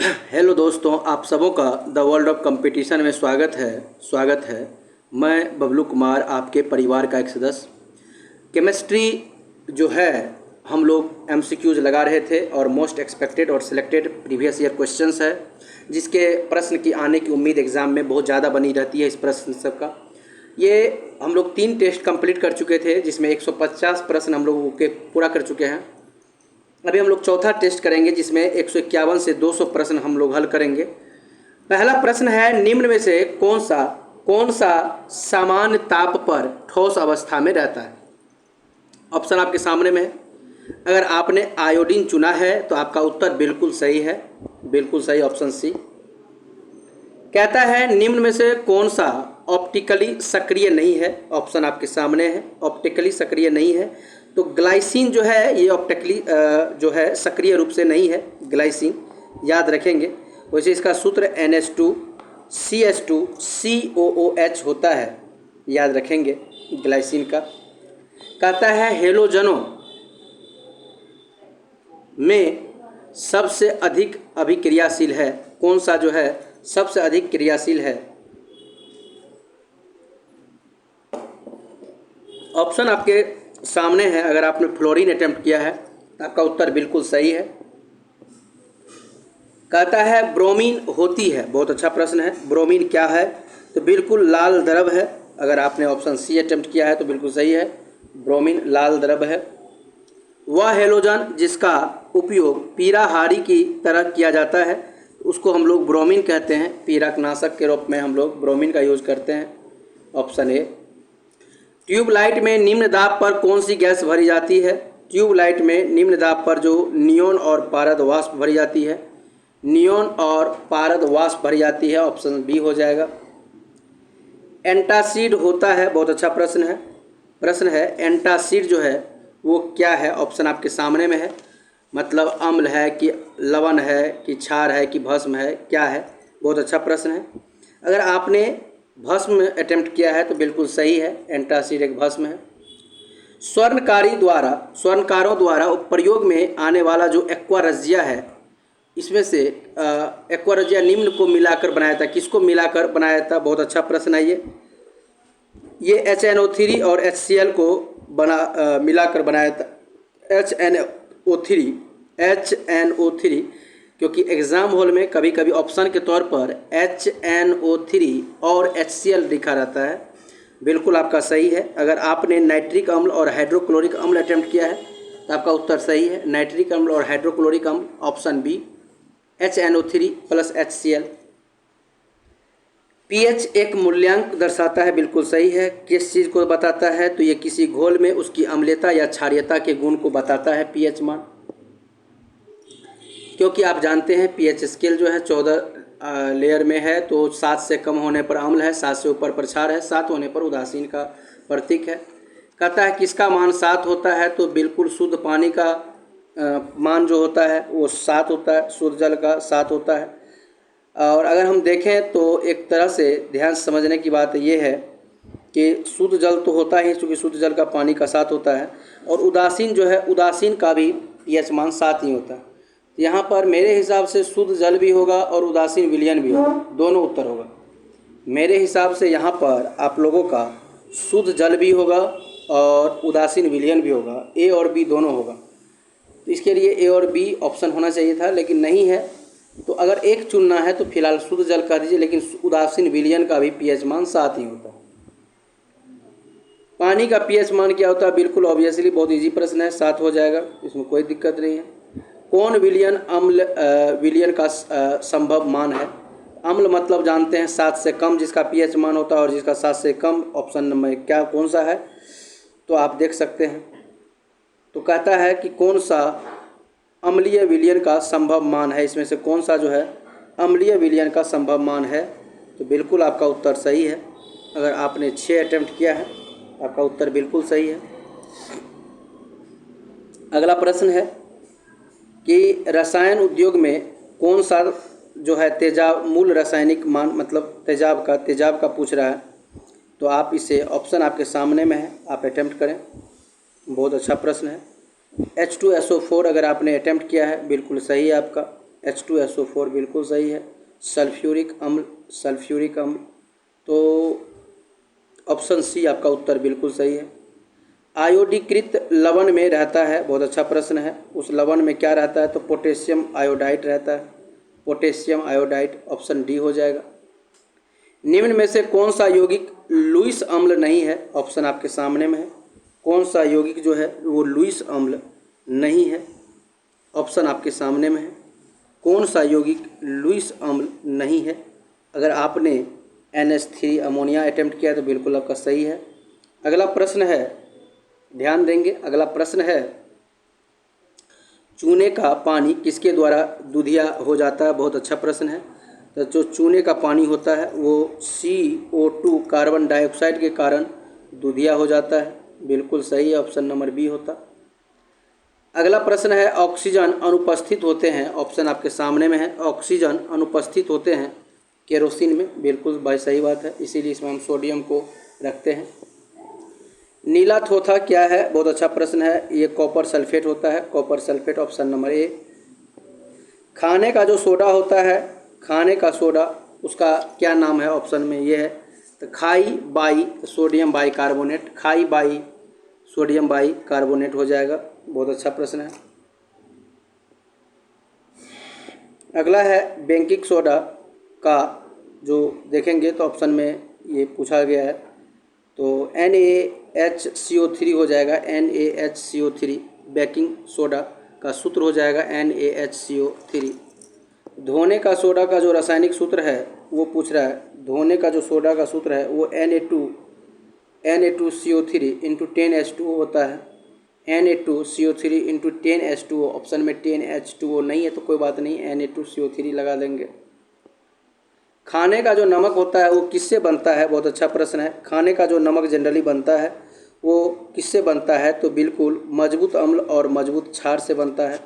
Hello दोस्तों, आप सबों का द वर्ल्ड ऑफ कंपटीशन में स्वागत है। मैं बबलू कुमार, आपके परिवार का एक सदस्य। केमिस्ट्री जो है, हम लोग एमसीक्यूज लगा रहे थे और मोस्ट एक्सपेक्टेड और सिलेक्टेड प्रीवियस ईयर क्वेश्चंस है, जिसके प्रश्न की आने की उम्मीद एग्ज़ाम में बहुत ज़्यादा बनी रहती है। इस प्रश्न सब का ये हम लोग 3 टेस्ट कंप्लीट कर चुके थे, जिसमें 150 प्रश्न हम लोगों के पूरा कर चुके हैं। अभी हम लोग चौथा टेस्ट करेंगे, जिसमें 151 से 200 प्रश्न हम लोग हल करेंगे। पहला प्रश्न है, निम्न में से कौन सा सामान्य ताप पर ठोस अवस्था में रहता है। ऑप्शन आपके सामने में है। अगर आपने आयोडीन चुना है तो आपका उत्तर बिल्कुल सही है, बिल्कुल सही, ऑप्शन सी। कहता है निम्न में से कौन सा ऑप्टिकली सक्रिय नहीं है। ऑप्शन आपके सामने है, ऑप्टिकली सक्रिय नहीं है। तो ग्लाइसिन जो है ये ऑप्टिकली जो है सक्रिय रूप से नहीं है, ग्लाइसिन याद रखेंगे। वैसे इसका सूत्र NH2CH2COOH होता है, याद रखेंगे ग्लाइसिन का। कहता है हेलोजनों में सबसे अधिक अभिक्रियाशील है। कौन सा जो है सबसे अधिक क्रियाशील है। ऑप्शन आपके सामने है। अगर आपने फ्लोरीन अटेम्प्ट किया है तो आपका उत्तर बिल्कुल सही है। कहता है ब्रोमीन होती है। बहुत अच्छा प्रश्न है। ब्रोमीन क्या है, तो बिल्कुल लाल द्रव है। अगर आपने ऑप्शन सी अटेम्प्ट किया है तो बिल्कुल सही है, ब्रोमीन लाल द्रव है। वह हेलोजन जिसका उपयोग पीराहारी की तरह किया जाता है, उसको हम लोग ब्रोमीन कहते हैं। पीड़कनाशक के रूप में हम लोग ब्रोमीन का यूज करते हैं। Option A. ट्यूबलाइट में निम्न दाब पर कौन सी गैस भरी जाती है। ट्यूबलाइट में निम्न दाब पर जो नियोन और पारद वाष्प भरी जाती है, नियोन और पारद वाष्प भरी जाती है। ऑप्शन बी हो जाएगा। एंटासिड होता है। बहुत अच्छा प्रश्न है एंटासिड जो है वो क्या है। ऑप्शन आपके सामने में है। मतलब अम्ल है कि लवण है कि क्षार है कि भस्म है, क्या है। बहुत अच्छा प्रश्न है। अगर आपने भस्म अटेम्प्ट किया है तो बिल्कुल सही है, एंटासिड एक भस्म है। स्वर्णकारों द्वारा प्रयोग में आने वाला जो एक्वारजिया है, इसमें से एक्वारजिया निम्न को मिलाकर बनाया था। किसको मिलाकर बनाया था। बहुत अच्छा प्रश्न है ये HNO3 और HCl को मिलाकर बनाया था। HNO3 क्योंकि एग्ज़ाम हॉल में कभी कभी ऑप्शन के तौर पर HNO3 और HCl लिखा रहता है। बिल्कुल आपका सही है। अगर आपने नाइट्रिक अम्ल और हाइड्रोक्लोरिक अम्ल अटेम्प्ट किया है तो आपका उत्तर सही है, नाइट्रिक अम्ल और हाइड्रोक्लोरिक अम्ल, option B, HNO3 plus HCl। pH एक मूल्यांक दर्शाता है। बिल्कुल सही है। किस चीज़ को बताता है, तो ये किसी घोल में उसकी अम्लता या क्षारीयता के गुण को बताता है pH मान। क्योंकि आप जानते हैं pH स्केल जो है 14 लेयर में है, तो 7 से कम होने पर अम्ल है, 7 से ऊपर पर क्षार है, 7 होने पर उदासीन का प्रतीक है। कहता है किसका मान 7 होता है, तो बिल्कुल शुद्ध पानी का मान जो होता है वो 7 होता है, शुद्ध जल का 7 होता है। और अगर हम देखें तो एक तरह से ध्यान से समझने की बात ये है कि शुद्ध जल तो होता ही, क्योंकि शुद्ध जल का पानी का 7 होता है, और उदासीन जो है, उदासीन का भी pH मान 7 ही होता है। यहाँ पर मेरे हिसाब से शुद्ध जल भी होगा और उदासीन विलयन भी होगा, दोनों उत्तर होगा। मेरे हिसाब से यहाँ पर आप लोगों का शुद्ध जल भी होगा और उदासीन विलयन भी होगा, ए और बी दोनों होगा। तो इसके लिए ए और बी ऑप्शन होना चाहिए था, लेकिन नहीं है। तो अगर एक चुनना है तो फिलहाल शुद्ध जल कर दीजिए, लेकिन उदासीन विलयन का भी pH मान 7 ही होता है। पानी का pH मान क्या होता है, बिल्कुल ऑब्वियसली बहुत इजी प्रश्न है, 7 हो जाएगा, इसमें कोई दिक्कत नहीं है। कौन विलयन अम्ल विलयन का संभव मान है। अम्ल मतलब जानते हैं 7 से कम जिसका pH मान होता है, और जिसका 7 से कम ऑप्शन नंबर क्या कौन सा है, तो आप देख सकते हैं। तो कहता है कि कौन सा अम्लीय विलयन का संभव मान है, इसमें से कौन सा जो है अम्लीय विलयन का संभव मान है। तो बिल्कुल आपका उत्तर सही है। अगर आपने 6 अटेम्प्ट किया है आपका उत्तर बिल्कुल सही है। अगला प्रश्न है कि रसायन उद्योग में कौन सा जो है तेजाब मूल रासायनिक मान, मतलब तेजाब का पूछ रहा है। तो आप इसे, ऑप्शन आपके सामने में है, आप अटेम्प्ट करें। बहुत अच्छा प्रश्न है। H2SO4 अगर आपने अटेम्प्ट किया है बिल्कुल सही है आपका। H2SO4 बिल्कुल सही है। सल्फ्यूरिक अम्ल, तो ऑप्शन सी आपका उत्तर बिल्कुल सही है। आयोडीकृत लवण में रहता है, बहुत अच्छा प्रश्न है, उस लवण में क्या रहता है, तो पोटेशियम आयोडाइड रहता है, पोटेशियम आयोडाइड, ऑप्शन डी हो जाएगा। निम्न में से कौन सा यौगिक लुईस अम्ल नहीं है, ऑप्शन आपके सामने में है, कौन सा यौगिक जो है वो लुईस अम्ल नहीं है, ऑप्शन आपके सामने में है, कौन सा यौगिक लुईस अम्ल नहीं है। अगर आपने NH3 अमोनिया अटेम्प्ट किया तो बिल्कुल आपका सही है। अगला प्रश्न है, ध्यान देंगे, अगला प्रश्न है, चूने का पानी किसके द्वारा दूधिया हो जाता है, बहुत अच्छा प्रश्न है। तो जो चूने का पानी होता है वो CO2 कार्बन डाइऑक्साइड के कारण दूधिया हो जाता है, बिल्कुल सही है, ऑप्शन नंबर बी होता। अगला प्रश्न है, ऑक्सीजन अनुपस्थित होते हैं, ऑप्शन आपके सामने में है, ऑक्सीजन अनुपस्थित होते हैं केरोसिन में, बिल्कुल भाई सही बात है, इसीलिए इसमें हम सोडियम को रखते हैं। नीला थोथा क्या है, बहुत अच्छा प्रश्न है, ये कॉपर सल्फेट होता है, copper sulphate, option number A. खाने का जो सोडा होता है, खाने का सोडा, उसका क्या नाम है, ऑप्शन में ये है, तो खाई बाई सोडियम बाई कार्बोनेट, खाई बाई सोडियम बाई कार्बोनेट हो जाएगा, बहुत अच्छा प्रश्न है। अगला है, बेकिंग सोडा का जो देखेंगे तो ऑप्शन में ये पूछा गया है, तो NaHCO3 हो जाएगा, NaHCO3, बेकिंग सोडा का सूत्र हो जाएगा NaHCO3। धोने का सोडा का जो रासायनिक सूत्र है वो पूछ रहा है, धोने का जो सोडा का सूत्र है वो Na2CO3 इंटू 10H2O होता है, Na2CO3 इंटू 10H2O, ऑप्शन में 10H2O नहीं है तो कोई बात नहीं, Na2CO3 लगा देंगे। खाने का जो नमक होता है वो किससे बनता है, बहुत अच्छा प्रश्न है। खाने का जो नमक जनरली बनता है वो किससे बनता है, तो बिल्कुल मजबूत अम्ल और मजबूत क्षार से बनता है,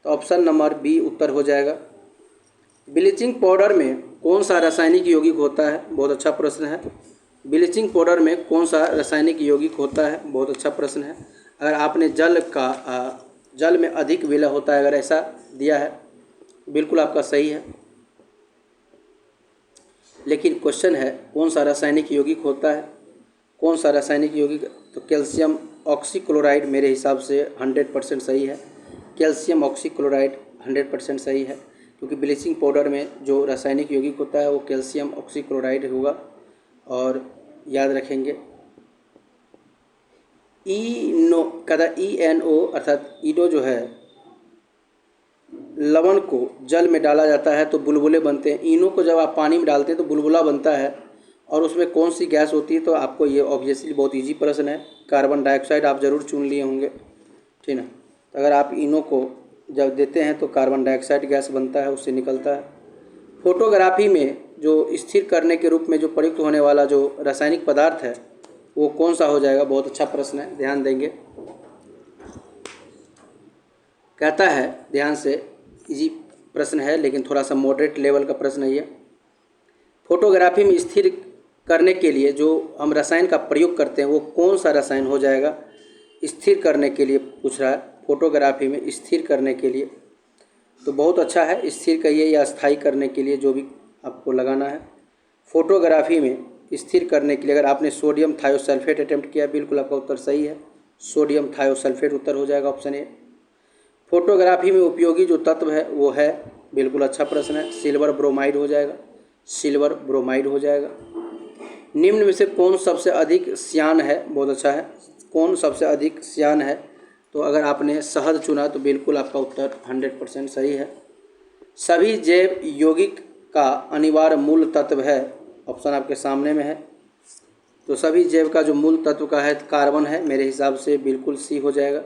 तो ऑप्शन नंबर बी उत्तर हो जाएगा। ब्लीचिंग पाउडर में कौन सा रासायनिक यौगिक होता है, बहुत अच्छा प्रश्न है। ब्लीचिंग पाउडर में कौन सा रासायनिक यौगिक होता है, बहुत अच्छा प्रश्न है। अगर आपने जल में अधिक विलय होता है अगर ऐसा दिया है, बिल्कुल आपका सही है, लेकिन क्वेश्चन है कौन सा रासायनिक यौगिक होता है, कौन सा रासायनिक यौगिक, तो कैल्शियम ऑक्सीक्लोराइड मेरे हिसाब से 100% सही है, कैल्शियम ऑक्सीक्लोराइड 100% सही है, क्योंकि ब्लीचिंग पाउडर में जो रासायनिक यौगिक होता है वो कैल्शियम ऑक्सीक्लोराइड होगा। और याद रखेंगे, ENO अर्थात ईनो जो है, लवण को जल में डाला जाता है तो बुलबुले बनते हैं। इनो को जब आप पानी में डालते हैं तो बुलबुला बनता है, और उसमें कौन सी गैस होती है, तो आपको ये ऑब्वियसली बहुत इजी प्रश्न है, कार्बन डाइऑक्साइड आप ज़रूर चुन लिए होंगे, ठीक ना। तो अगर आप इनो को जब देते हैं तो कार्बन डाइऑक्साइड गैस बनता है, उससे निकलता है। फोटोग्राफी में जो स्थिर करने के रूप में जो प्रयुक्त होने वाला जो रासायनिक पदार्थ है वो कौन सा हो जाएगा, बहुत अच्छा प्रश्न है, ध्यान देंगे। कहता है, ध्यान से, इजी प्रश्न है लेकिन थोड़ा सा मॉडरेट लेवल का प्रश्न है ये। फोटोग्राफी में स्थिर करने के लिए जो हम रसायन का प्रयोग करते हैं वो कौन सा रसायन हो जाएगा, स्थिर करने के लिए पूछ रहा है, फोटोग्राफी में स्थिर करने के लिए, तो बहुत अच्छा है, स्थिर कहिए या स्थायी करने के लिए जो भी आपको लगाना है। फोटोग्राफी में स्थिर करने के लिए अगर आपने सोडियम थायोसल्फेट अटेम्प्ट किया, बिल्कुल आपका उत्तर सही है, सोडियम थायोसल्फेट उत्तर हो जाएगा, ऑप्शन ए। फोटोग्राफी में उपयोगी जो तत्व है वो है, बिल्कुल अच्छा प्रश्न है, सिल्वर ब्रोमाइड हो जाएगा, सिल्वर ब्रोमाइड हो जाएगा। निम्न में से कौन सबसे अधिक श्यान है, बहुत अच्छा है, कौन सबसे अधिक श्यान है, तो अगर आपने शहद चुना तो बिल्कुल आपका उत्तर 100% सही है। सभी जैव यौगिक का अनिवार्य मूल तत्व है, ऑप्शन आपके सामने में है, तो सभी जैव का जो मूल तत्व का है कार्बन है, मेरे हिसाब से बिल्कुल सी हो जाएगा।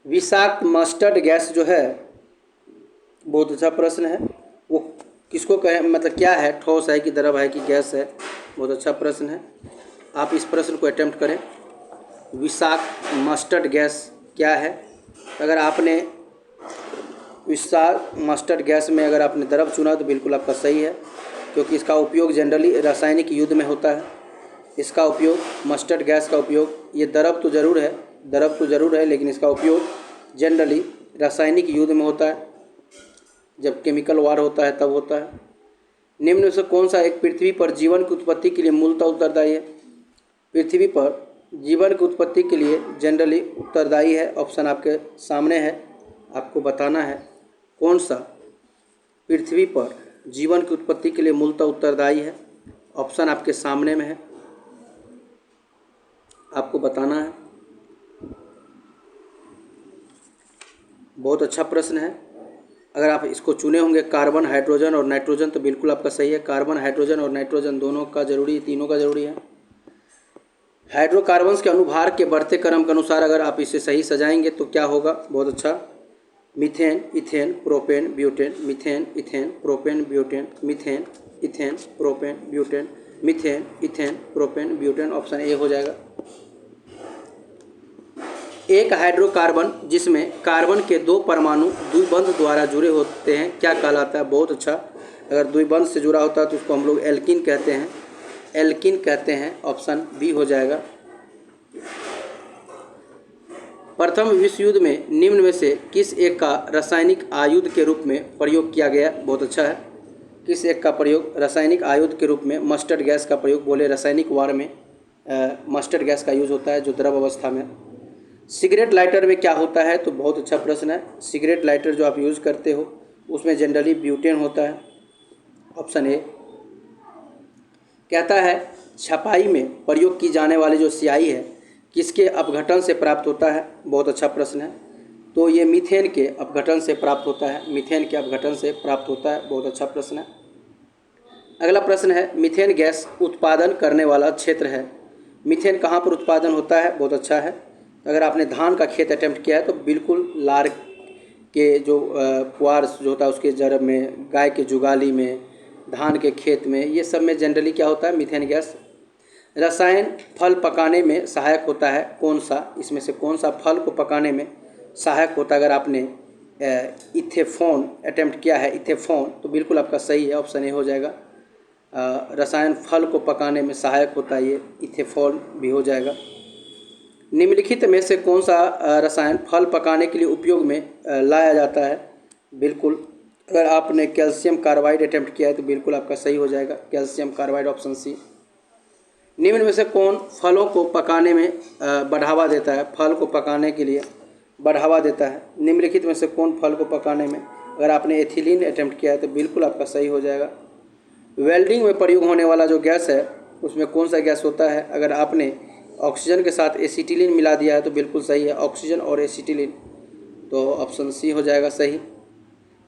विषाक्त मस्टर्ड गैस जो है, बहुत अच्छा प्रश्न है, वो किसको कहें, मतलब क्या है, ठोस है कि द्रव है कि गैस है, बहुत अच्छा प्रश्न है, आप इस प्रश्न को अटेम्प्ट करें। विषाक्त मस्टर्ड गैस क्या है, अगर आपने विषाक्त मस्टर्ड गैस में अगर आपने द्रव चुना तो बिल्कुल आपका सही है, क्योंकि इसका उपयोग जनरली रासायनिक युद्ध में होता है। इसका उपयोग, मस्टर्ड गैस का उपयोग, ये द्रव तो ज़रूर है लेकिन इसका उपयोग जनरली रासायनिक युद्ध में होता है। जब केमिकल वार होता है तब होता है। निम्न में से कौन सा एक पृथ्वी पर जीवन की उत्पत्ति के लिए मूलतः उत्तरदायी है? पृथ्वी पर जीवन की उत्पत्ति के लिए जनरली उत्तरदायी है। ऑप्शन आपके सामने है, आपको बताना है कौन सा पृथ्वी पर जीवन की उत्पत्ति के लिए मूलतः उत्तरदायी है। ऑप्शन आपके सामने में है, आपको बताना है। बहुत अच्छा प्रश्न है। अगर आप इसको चुने होंगे कार्बन, हाइड्रोजन और नाइट्रोजन, तो बिल्कुल आपका सही है। कार्बन, हाइड्रोजन और नाइट्रोजन दोनों का जरूरी, तीनों का जरूरी है। हाइड्रोकार्बन्स के अनुभार के बढ़ते क्रम के अनुसार अगर आप इसे सही सजाएंगे तो क्या होगा? बहुत अच्छा। Methane, ethane, propane, butane, methane, ethane, propane, butane, methane, ethane, propane, butane, methane, ethane, propane, butane. Option A हो जाएगा। एक हाइड्रोकार्बन जिसमें कार्बन के दो परमाणु द्विबंध द्वारा जुड़े होते हैं क्या कहलाता है? बहुत अच्छा। अगर द्विबंध से जुड़ा होता है तो उसको हम लोग एल्कीन कहते हैं, एल्कीन कहते हैं। ऑप्शन बी हो जाएगा। प्रथम विश्व युद्ध में निम्न में से किस एक का रासायनिक आयुध के रूप में प्रयोग किया गया? बहुत अच्छा है। किस एक का प्रयोग रासायनिक आयुध के रूप में? मस्टर्ड गैस का प्रयोग। बोले रासायनिक वार में मस्टर्ड गैस का यूज होता है जो द्रव अवस्था में। सिगरेट लाइटर में क्या होता है? तो बहुत अच्छा प्रश्न है। सिगरेट लाइटर जो आप यूज़ करते हो उसमें जनरली ब्यूटेन होता है। Option A. कहता है छपाई में प्रयोग की जाने वाली जो स्याही है किसके अपघटन से प्राप्त होता है? बहुत अच्छा प्रश्न है। तो ये मीथेन के अपघटन से प्राप्त होता है, मीथेन के अपघटन से प्राप्त होता है। बहुत अच्छा प्रश्न है। अगला प्रश्न है मीथेन गैस उत्पादन करने वाला क्षेत्र है, मीथेन कहाँ पर उत्पादन होता है? बहुत अच्छा है। अगर आपने धान का खेत अटेम्प्ट किया है तो बिल्कुल लार के जो पुआर जो होता है उसके जड़ में, गाय के जुगाली में, धान के खेत में, ये सब में जनरली क्या होता है? Methane gas. रसायन फल पकाने में सहायक होता है कौन सा? इसमें से कौन सा फल को पकाने में सहायक होता है? अगर आपने इथेफॉन अटेम्प्ट किया है, इथेफॉन, तो बिल्कुल आपका सही है। ऑप्शन ए हो जाएगा। रसायन फल को पकाने में सहायक होता है, ये इथेफॉन भी हो जाएगा। निम्नलिखित में से कौन सा रसायन फल पकाने के लिए उपयोग में लाया जाता है? बिल्कुल अगर आपने कैल्शियम कार्बाइड अटेम्प्ट किया है तो बिल्कुल आपका सही हो जाएगा, कैल्शियम कार्बाइड। Option C. निम्न में से कौन फलों को पकाने में बढ़ावा देता है? फल को पकाने के लिए बढ़ावा देता है। निम्नलिखित में से कौन फल को पकाने में? अगर आपने एथिलीन अटेम्प्ट किया है तो बिल्कुल आपका सही हो जाएगा। वेल्डिंग में प्रयोग होने वाला जो गैस है उसमें कौन सा गैस होता है? अगर आपने ऑक्सीजन के साथ एसिटिलीन मिला दिया है तो बिल्कुल सही है, ऑक्सीजन और एसिटिलीन। तो ऑप्शन सी हो जाएगा सही।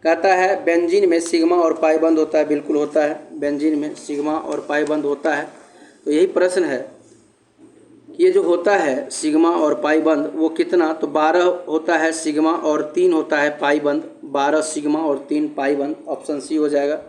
कहता है बेंजीन में सिग्मा और पाई बंद होता है। बिल्कुल होता है, बेंजीन में सिग्मा और पाई बंद होता है। तो यही प्रश्न है कि ये जो होता है सिग्मा और पाई बंद वो कितना? तो 12 होता है सिग्मा और 3 होता है पाई बंद। 12 सिग्मा और 3 पाई बंद। ऑप्शन सी हो जाएगा।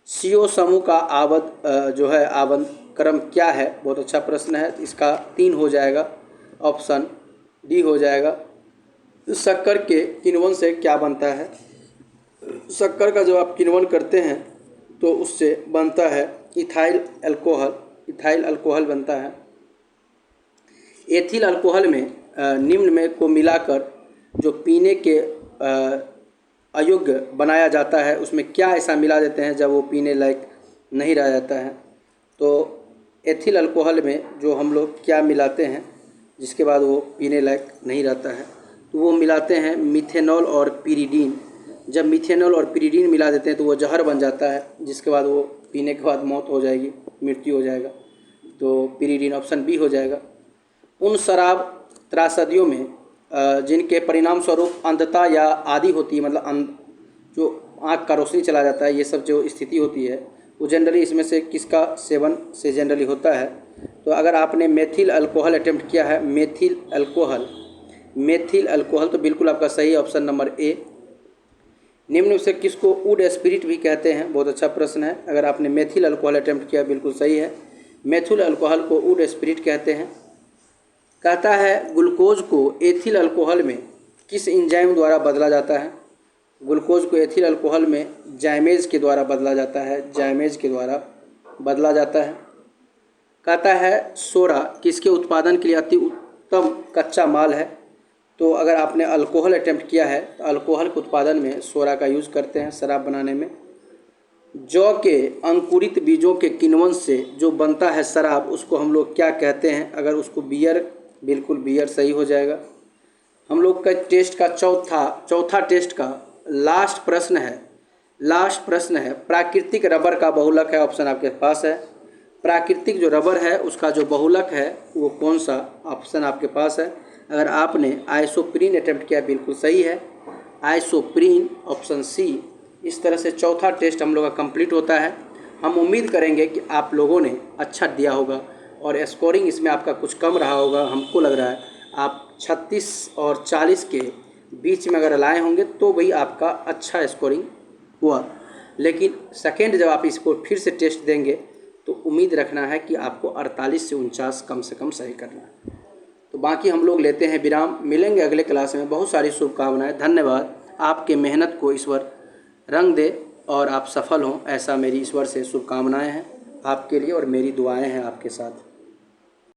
CO समूह का आबद्ध जो है आबंध क्रम क्या है? बहुत अच्छा प्रश्न है। इसका 3 हो जाएगा। ऑप्शन डी हो जाएगा। शक्कर के किण्वन से क्या बनता है? शक्कर का जब आप किण्वन करते हैं तो उससे बनता है इथाइल अल्कोहल, इथाइल अल्कोहल बनता है। एथिल अल्कोहल में निम्न में को मिलाकर जो पीने के अयोग्य बनाया जाता है उसमें क्या ऐसा मिला देते हैं जब वो पीने लायक नहीं रह जाता है? तो एथिल अल्कोहल में जो हम लोग क्या मिलाते हैं जिसके बाद वो पीने लायक नहीं रहता है? तो वो मिलाते हैं मिथेनॉल और पिरीडीन। जब मिथेनॉल और पिरीडीन मिला देते हैं तो वो जहर बन जाता है जिसके बाद वो पीने के बाद मौत हो जाएगी, मृत्यु हो जाएगा। तो पिरीडीन ऑप्शन बी हो जाएगा। उन शराब त्रासदियों में जिनके परिणाम स्वरूप अंधता या आदि होती है, मतलब जो आँख का रोशनी चला जाता है, ये सब जो स्थिति होती है वो जनरली इसमें से किसका सेवन से जनरली होता है? तो अगर आपने मेथिल अल्कोहल अटेम्प्ट किया है, मेथिल अल्कोहल, मेथिल अल्कोहल, तो बिल्कुल आपका सही ऑप्शन नंबर ए। निम्न से किसको वुड स्पिरिट भी कहते हैं? बहुत अच्छा प्रश्न है। अगर आपने मेथिल अल्कोहल अटेम्प्ट किया बिल्कुल सही है, मेथिल अल्कोहल को वुड स्पिरिट कहते हैं। कहता है ग्लूकोज को एथिल अल्कोहल में किस एंजाइम द्वारा बदला जाता है? ग्लूकोज को एथिल अल्कोहल में जाइमेज के द्वारा बदला जाता है, जाइमेज के द्वारा बदला जाता है। कहता है सोडा किसके उत्पादन के लिए अति उत्तम कच्चा माल है? तो अगर आपने अल्कोहल अटेम्प्ट किया है तो अल्कोहल के उत्पादन में सोडा का यूज़ करते हैं शराब बनाने में। जौ के अंकुरित बीजों के किण्वन से जो बनता है शराब, उसको हम लोग क्या कहते हैं? अगर उसको बियर, बिल्कुल बियर सही हो जाएगा। हम लोग का टेस्ट का चौथा टेस्ट का लास्ट प्रश्न है प्राकृतिक रबर का बहुलक है, ऑप्शन आपके पास है। प्राकृतिक जो रबर है उसका जो बहुलक है वो कौन सा, ऑप्शन आपके पास है। अगर आपने आइसोप्रीन अटेम्प्ट किया बिल्कुल सही है, आइसोप्रीन, ऑप्शन सी। इस तरह से चौथा टेस्ट हम लोग का कंप्लीट होता है। हम उम्मीद करेंगे कि आप लोगों ने अच्छा दिया होगा और स्कोरिंग इसमें आपका कुछ कम रहा होगा। हमको लग रहा है आप 36 और 40 के बीच में अगर लाए होंगे तो भाई आपका अच्छा स्कोरिंग हुआ, लेकिन सेकेंड जब आप इसको फिर से टेस्ट देंगे तो उम्मीद रखना है कि आपको 48 से 49 कम से कम सही करना है। तो बाकी हम लोग लेते हैं विराम, मिलेंगे अगले क्लास में। बहुत सारी शुभकामनाएं, धन्यवाद। आपके मेहनत को ईश्वर रंग दे और आप सफल हों, ऐसा मेरी ईश्वर से शुभकामनाएं हैं आपके लिए और मेरी दुआएं हैं आपके साथ।